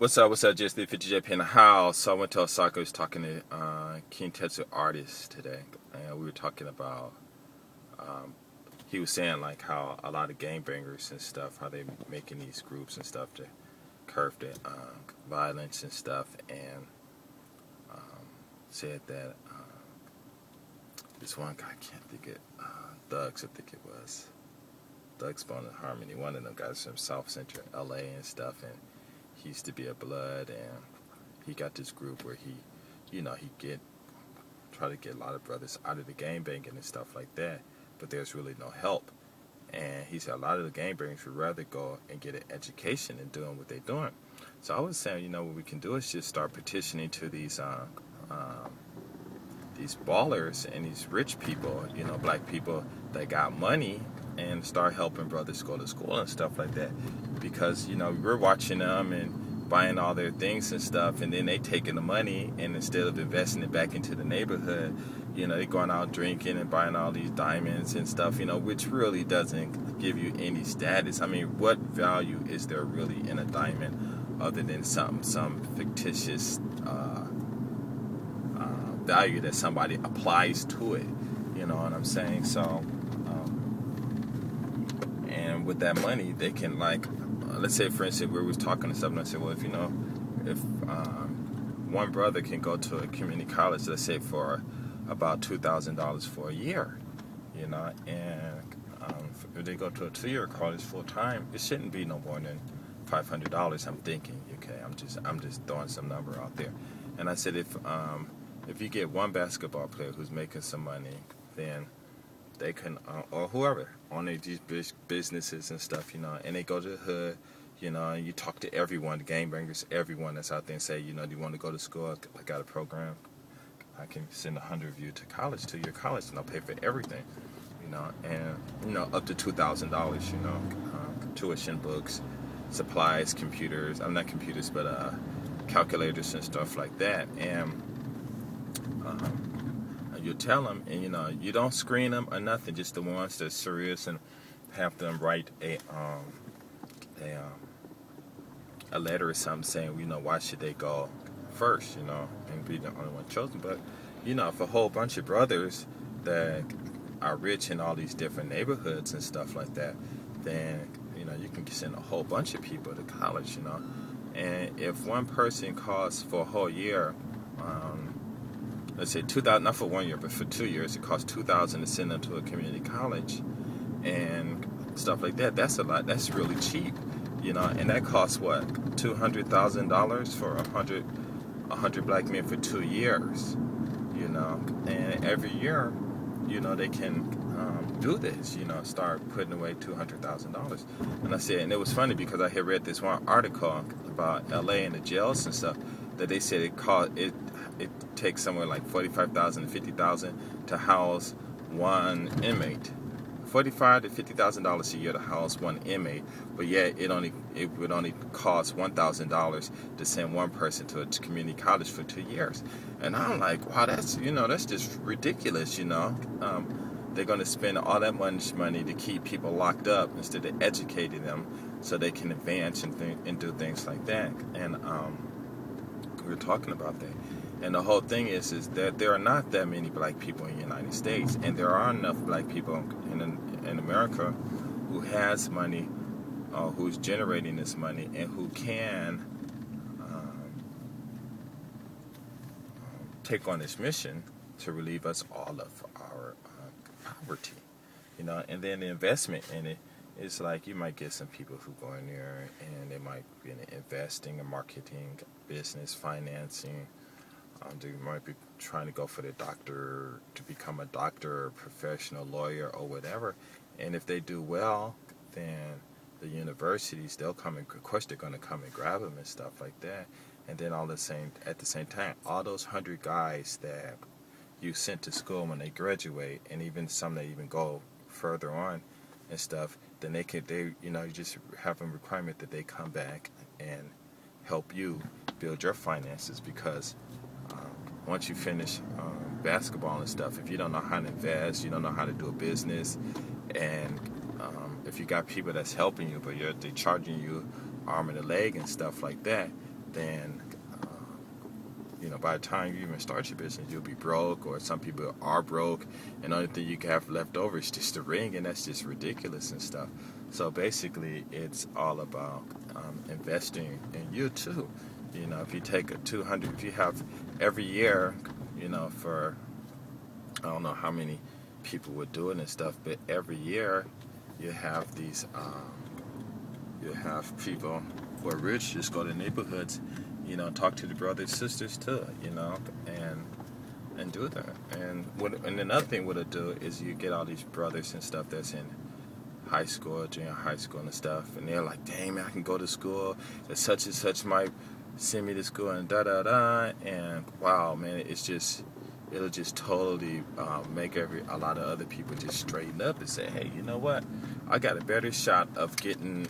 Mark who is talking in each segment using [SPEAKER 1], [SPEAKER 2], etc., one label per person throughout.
[SPEAKER 1] What's up? What's up? Just the 50JP in the house. So I went to Osaka. I was talking to King Tetsu artist today, and we were talking about. He was saying like how a lot of gangbangers and stuff, how they making these groups and stuff to curb the violence and stuff, and said that this one guy, I can't think it, Thugs, I think it was Thugs Bone and Harmony. One of them guys from South Central LA and stuff, and he used to be a Blood, and he got this group where he try to get a lot of brothers out of the gangbanging and stuff like that, but there's really no help. And he said a lot of the gangbangers would rather go and get an education than doing what they're doing. So I was saying, what we can do is just start petitioning to these ballers and these rich people, black people that got money, and start helping brothers go to school and stuff like that. Because, we're watching them and buying all their things and stuff, and then they taking the money, and instead of investing it back into the neighborhood, they going out drinking and buying all these diamonds and stuff, which really doesn't give you any status. I mean, what value is there really in a diamond other than some fictitious value that somebody applies to it? You know what I'm saying? So, and with that money, they can let's say, for instance, we was talking to something. I said, well, if one brother can go to a community college, let's say for about $2,000 for a year, and if they go to a 2-year college full time, it shouldn't be no more than $500. I'm thinking, okay, I'm just throwing some number out there. And I said, if you get one basketball player who's making some money, then they can, or whoever, own these businesses and stuff, and they go to the hood, and you talk to everyone, the gangbangers, everyone that's out there, and say, do you want to go to school? I got a program. I can send 100 of you to college, to your college, and I'll pay for everything, and, up to $2,000, tuition, books, supplies, computers, not computers, but calculators and stuff like that. And you tell them, and, you don't screen them or nothing, just the ones that's serious, and have them write a letter or something saying, why should they go first, and be the only one chosen. But, if a whole bunch of brothers that are rich in all these different neighborhoods and stuff like that, then, you can send a whole bunch of people to college, And if one person costs for a whole year, let's say $2,000, not for 1 year, but for 2 years, it costs $2,000 to send them to a community college and stuff like that. That's a lot. That's really cheap, and that costs what, $200,000 for 100 black men for 2 years, and every year, they can do this, start putting away $200,000. And I said, and it was funny because I had read this one article about LA and the jails and stuff, that they said it takes somewhere like $45,000 to $50,000 to house one inmate. $45,000 to $50,000 a year to house one inmate, but yet it would only cost $1,000 to send one person to a community college for 2 years. And I'm like, wow, that's just ridiculous. They're going to spend all that much money to keep people locked up instead of educating them so they can advance and do things like that. And we were talking about that. And the whole thing is that there are not that many black people in the United States, and there are enough black people in America who has money, who's generating this money, and who can take on this mission to relieve us all of our poverty, And then the investment in it is like, you might get some people who go in there and they might be in investing and marketing, business, financing. They might be trying to go for the doctor, to become a doctor, or professional lawyer, or whatever. And if they do well, then the universities, they'll come and, of course, they're going to come and grab them and stuff like that. And then at the same time, all those 100 guys that you sent to school when they graduate, and even some that even go further on and stuff, then you just have a requirement that they come back and help you build your finances, because once you finish basketball and stuff, if you don't know how to invest, you don't know how to do a business, and if you got people that's helping you, but they're charging you arm and a leg and stuff like that, then by the time you even start your business, you'll be broke, or some people are broke, and the only thing you can have left over is just the ring, and that's just ridiculous and stuff. So basically, it's all about investing in you too. If you take a 200, if you have every year, for I don't know how many people would do it and stuff, but every year you have these, you have people who are rich just go to neighborhoods, talk to the brothers sisters too, and do that. And another thing what it do is you get all these brothers and stuff that's in high school, junior high school and stuff, and they're like, dang man, I can go to school, that such and such might send me to school and da da da, and wow man, it'll just totally make a lot of other people just straighten up and say, hey, you know what? I got a better shot of getting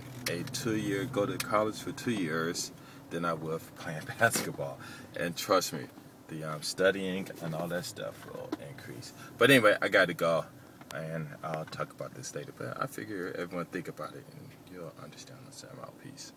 [SPEAKER 1] go to college for 2 years than I would for playing basketball. And trust me, the studying and all that stuff will increase. But anyway, I got to go, and I'll talk about this later. But I figure everyone think about it, and you'll understand. So I'm out. Peace.